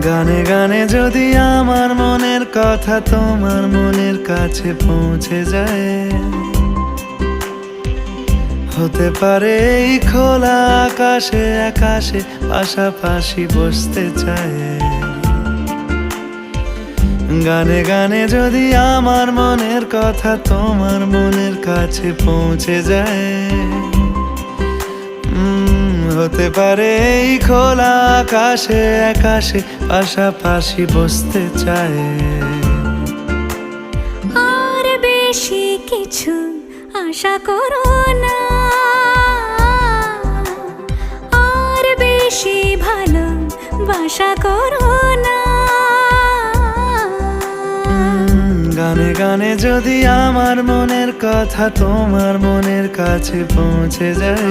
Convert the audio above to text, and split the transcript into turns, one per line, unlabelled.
গানে গানে যদি আমার মনের কথা তোমার মনের কাছে পৌঁছে যায়, হতে পারে এই খোলা আকাশে আকাশে পাশাপাশি বসতে চায়। গানে গানে যদি আমার মনের কথা তোমার মনের কাছে পৌঁছে যায়, হতে পারে এই খোলা আকাশে আকাশে পাশাপাশি বসতে চায়।
আর বেশি কিছু আশা করো না, আর বেশি ভালোবাসা করো না।
গানে গানে যদি আমার মনের কথা তোমার মনের কাছে পৌঁছে যায়,